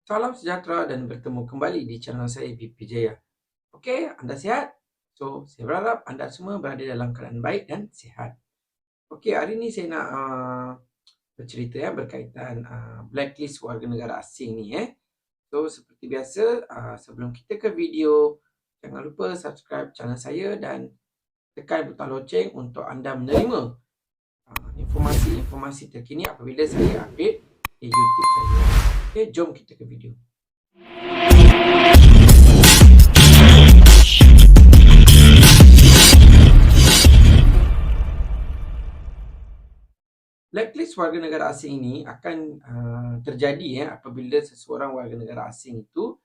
Salam sejahtera dan bertemu kembali di channel saya BP Jaya. Okey, anda sihat? So, saya berharap anda semua berada dalam keadaan baik dan sihat. Okey, hari ini saya nak bercerita berkaitan blacklist warga negara asing ni. So, seperti biasa, sebelum kita ke video, jangan lupa subscribe channel saya dan tekan butang loceng untuk anda menerima informasi-informasi terkini apabila saya update di YouTube saya. Okey, jom kita ke video. Blacklist warga negara asing ini akan terjadi apabila seseorang warga negara asing itu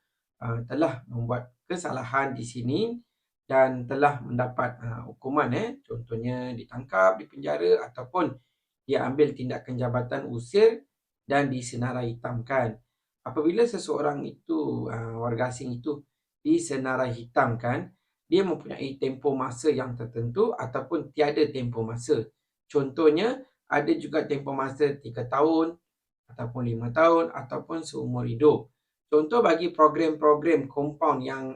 telah membuat kesalahan di sini dan telah mendapat hukuman, contohnya ditangkap, dipenjara ataupun dia ambil tindakan jabatan usir dan disenarai hitamkan. Apabila seseorang itu warga asing itu disenarai hitamkan, dia mempunyai tempoh masa yang tertentu ataupun tiada tempoh masa. Contohnya ada juga tempoh masa 3 tahun ataupun 5 tahun ataupun seumur hidup. Contoh bagi program-program compound yang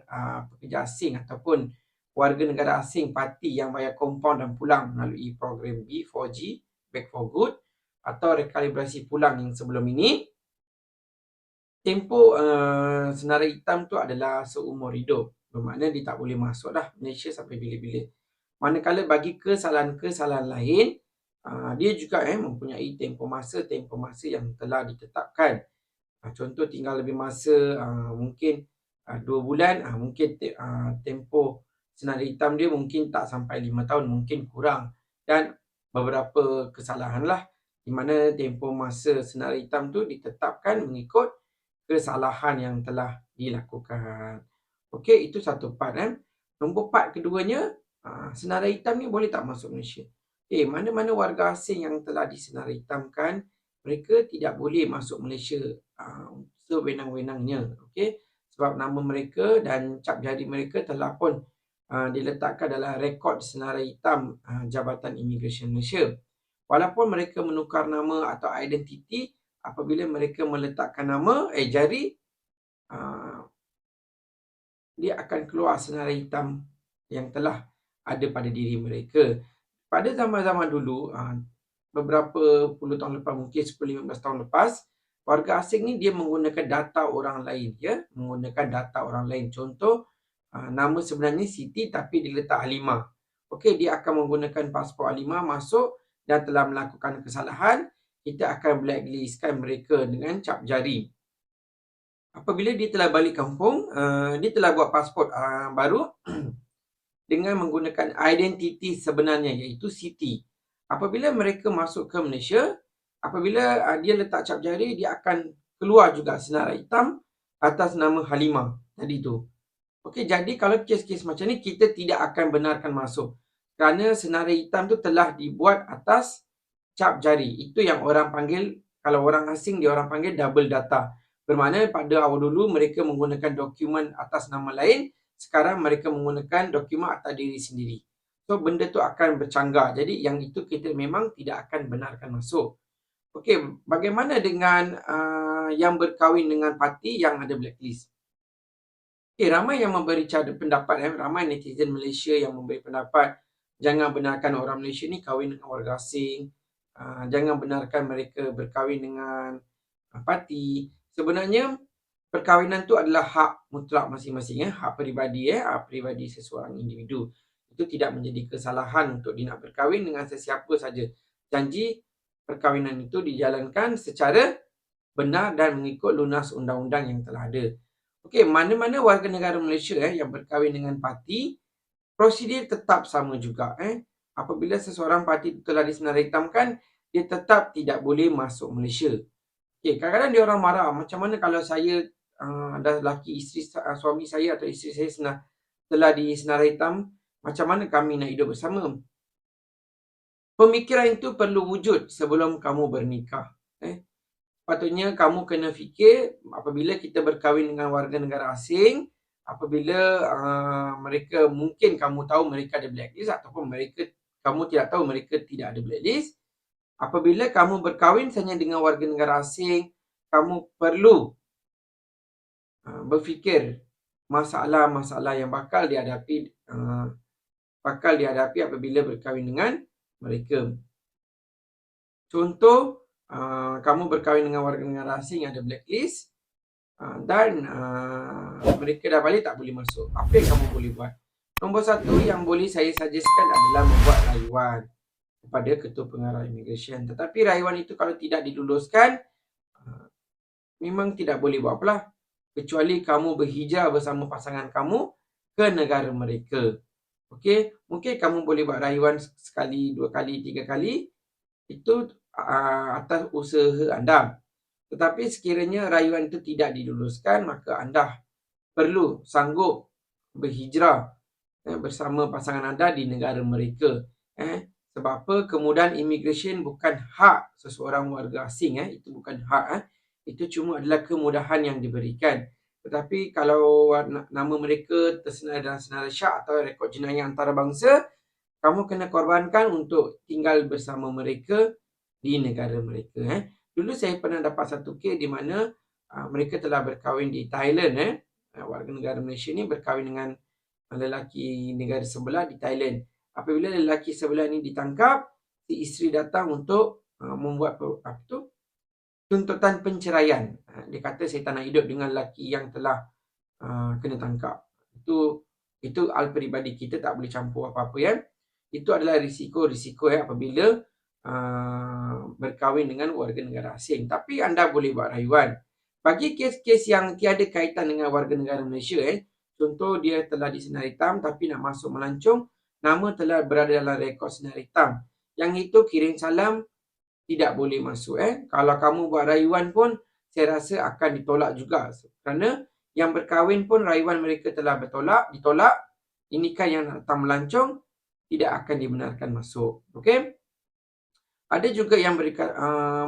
pekerja asing ataupun warga negara asing parti yang bayar compound dan pulang melalui program B4G, Back for Good, atau rekalibrasi pulang yang sebelum ini, tempoh senarai hitam tu adalah seumur hidup. Bermakna dia tak boleh masuk dah Malaysia sampai bila-bila. Manakala bagi kesalahan-kesalahan lain, dia juga mempunyai tempoh masa yang telah ditetapkan. Contoh tinggal lebih masa mungkin 2 bulan, mungkin tempoh senarai hitam dia mungkin tak sampai 5 tahun, mungkin kurang. Dan beberapa kesalahan lah di mana tempoh masa senarai hitam tu ditetapkan mengikut kesalahan yang telah dilakukan. Okey, itu satu part. Nombor part keduanya, senarai hitam ni boleh tak masuk Malaysia? Mana-mana warga asing yang telah disenarai hitamkan, mereka tidak boleh masuk Malaysia sewenang-wenangnya. Okey, sebab nama mereka dan cap jari mereka telah pun diletakkan dalam rekod senarai hitam Jabatan Imigresen Malaysia. Walaupun mereka menukar nama atau identiti, apabila mereka meletakkan nama jari, dia akan keluar senarai hitam yang telah ada pada diri mereka. Pada zaman-zaman dulu, beberapa puluh tahun lepas, mungkin 10-15 tahun lepas, warga asing ni dia menggunakan data orang lain, menggunakan data orang lain. Contoh, nama sebenarnya Siti tapi diletak Halimah. Okey, dia akan menggunakan pasport Halimah masuk dan telah melakukan kesalahan, kita akan blacklistkan mereka dengan cap jari. Apabila dia telah balik kampung, dia telah buat pasport baru dengan menggunakan identiti sebenarnya iaitu Siti. Apabila mereka masuk ke Malaysia, apabila dia letak cap jari, dia akan keluar juga senarai hitam atas nama Halimah tadi tu. Okey, jadi kalau kes-kes macam ni kita tidak akan benarkan masuk kerana senarai hitam tu telah dibuat atas cap jari. Itu yang orang panggil, kalau orang asing dia orang panggil double data. Bermakna pada awal dulu mereka menggunakan dokumen atas nama lain, sekarang mereka menggunakan dokumen atas diri sendiri. So benda tu akan bercanggah. Jadi yang itu kita memang tidak akan benarkan masuk. Okey, bagaimana dengan yang berkahwin dengan parti yang ada blacklist? Ramai yang memberi pendapat, ramai netizen Malaysia yang memberi pendapat, jangan benarkan orang Malaysia ni kahwin dengan warga asing, jangan benarkan mereka berkahwin dengan parti. Sebenarnya perkahwinan tu adalah hak mutlak masing-masing, hak peribadi, hak peribadi seseorang individu. Itu tidak menjadi kesalahan untuk dia nak berkahwin dengan sesiapa saja. Janji perkahwinan itu dijalankan secara benar dan mengikut lunas undang-undang yang telah ada. Okey, mana-mana warga negara Malaysia yang berkahwin dengan parti, prosedur tetap sama juga. Apabila seseorang parti telah disenarai hitamkan, dia tetap tidak boleh masuk Malaysia. Okey, kadang-kadang dia orang marah, macam mana kalau saya ada lelaki suami saya atau isteri saya telah disenarai hitam, macam mana kami nak hidup bersama? Pemikiran itu perlu wujud sebelum kamu bernikah. Patutnya kamu kena fikir apabila kita berkahwin dengan warga negara asing, apabila mereka, mungkin kamu tahu mereka ada blacklist ataupun kamu tidak tahu mereka tidak ada blacklist. Apabila kamu berkahwin hanya dengan warga negara asing, kamu perlu berfikir masalah-masalah yang bakal dihadapi apabila berkahwin dengan mereka. Contoh, kamu berkahwin dengan warga negara asing yang ada blacklist dan mereka dah balik tak boleh masuk. Apa yang kamu boleh buat? Nombor satu yang boleh saya suggestkan adalah membuat rayuan kepada Ketua Pengarah Immigration. Tetapi rayuan itu kalau tidak diluluskan, memang tidak boleh buat apalah. Kecuali kamu berhijrah bersama pasangan kamu ke negara mereka. Okey, mungkin kamu boleh buat rayuan sekali, 2 kali, 3 kali. Itu atas usaha anda. Tetapi sekiranya rayuan itu tidak diluluskan, maka anda perlu sanggup berhijrah bersama pasangan anda di negara mereka. Sebab apa? Kemudahan immigration bukan hak seseorang warga asing. Itu bukan hak. Itu cuma adalah kemudahan yang diberikan. Tetapi kalau nama mereka tersenarai dalam senarai syak atau rekod jenayah antarabangsa, kamu kena korbankan untuk tinggal bersama mereka di negara mereka. Dulu saya pernah dapat satu kes di mana mereka telah berkahwin di Thailand. Warga negara Malaysia ni berkahwin dengan lelaki negara sebelah di Thailand. Apabila lelaki sebelah ni ditangkap, si isteri datang untuk membuat tuntutan penceraian. Dia kata saya tak nak hidup dengan lelaki yang telah kena tangkap. Itu hal peribadi, kita tak boleh campur apa-apa ya. Itu adalah risiko-risiko apabila berkahwin dengan warga negara asing. Tapi anda boleh buat rayuan. Bagi kes-kes yang tiada kaitan dengan warga negara Malaysia, contoh dia telah disenar hitam tapi nak masuk melancong, nama telah berada dalam rekod senar hitam. Yang itu kirim salam tidak boleh masuk. Kalau kamu buat rayuan pun, saya rasa akan ditolak juga. Kerana yang berkahwin pun rayuan mereka telah ditolak. Inikah yang datang melancong tidak akan dibenarkan masuk. Okey? Ada juga yang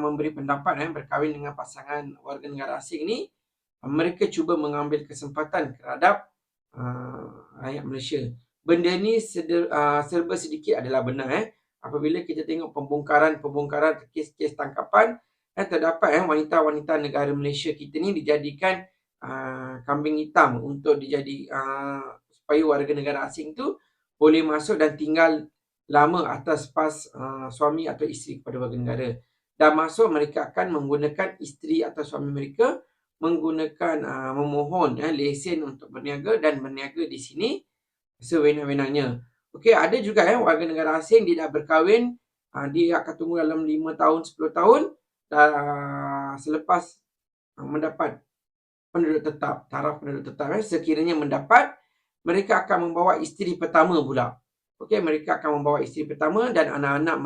memberi pendapat berkahwin dengan pasangan warga negara asing ni, mereka cuba mengambil kesempatan terhadap rakyat Malaysia. Benda ni serba sedikit adalah benar. Apabila kita tengok pembongkaran kes-kes tangkapan, terdapat wanita-wanita negara Malaysia kita ni dijadikan kambing hitam untuk supaya warga negara asing tu boleh masuk dan tinggal lama atas pas suami atau isteri kepada warga negara. Dan masuk mereka akan menggunakan isteri atau suami mereka menggunakan memohon lesen untuk berniaga dan berniaga di sini sewenang-wenangnya. Okey, ada juga warga negara asing dia dah berkahwin, dia akan tunggu dalam 5 tahun, 10 tahun selepas mendapat penduduk tetap, taraf penduduk tetap. Sekiranya mendapat, mereka akan membawa isteri pertama pula. Okey, mereka akan membawa isteri pertama dan anak-anak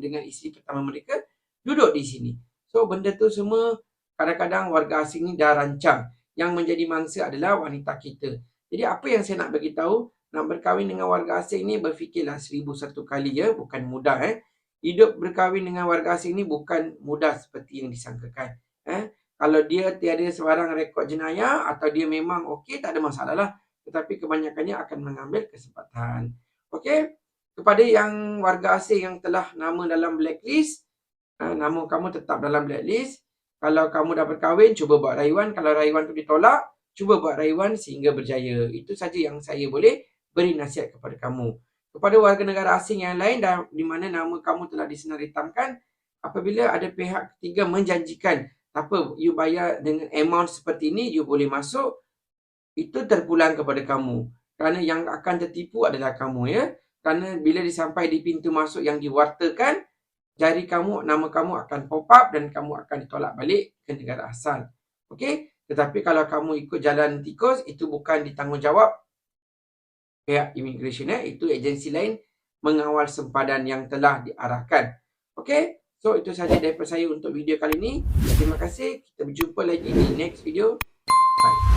dengan isteri pertama mereka duduk di sini. So, benda tu semua kadang-kadang warga asing ni dah rancang. Yang menjadi mangsa adalah wanita kita. Jadi, apa yang saya nak bagi tahu, nak berkahwin dengan warga asing ni berfikirlah 1001 kali bukan mudah. Hidup berkahwin dengan warga asing ni bukan mudah seperti yang disangkakan. Kalau dia tiada sebarang rekod jenayah atau dia memang okey, tak ada masalah lah. Tetapi kebanyakannya akan mengambil kesempatan. Okey, kepada yang warga asing yang telah nama dalam blacklist, nama kamu tetap dalam blacklist. Kalau kamu dah berkahwin, cuba buat rayuan. Kalau rayuan tu ditolak, cuba buat rayuan sehingga berjaya. Itu saja yang saya boleh beri nasihat kepada kamu. Kepada warga negara asing yang lain di mana nama kamu telah disenar hitamkan, apabila ada pihak ketiga menjanjikan, apa, you bayar dengan amount seperti ini, you boleh masuk, itu terpulang kepada kamu. Kerana yang akan tertipu adalah kamu Kerana bila disampai di pintu masuk yang diwartakan, jari kamu, nama kamu akan pop up dan kamu akan ditolak balik ke negara asal. Okey? Tetapi kalau kamu ikut jalan tikus, itu bukan ditanggungjawab pihak immigration itu agensi lain mengawal sempadan yang telah diarahkan. Okey? So, itu sahaja daripada saya untuk video kali ini. Terima kasih. Kita berjumpa lagi di next video. Bye.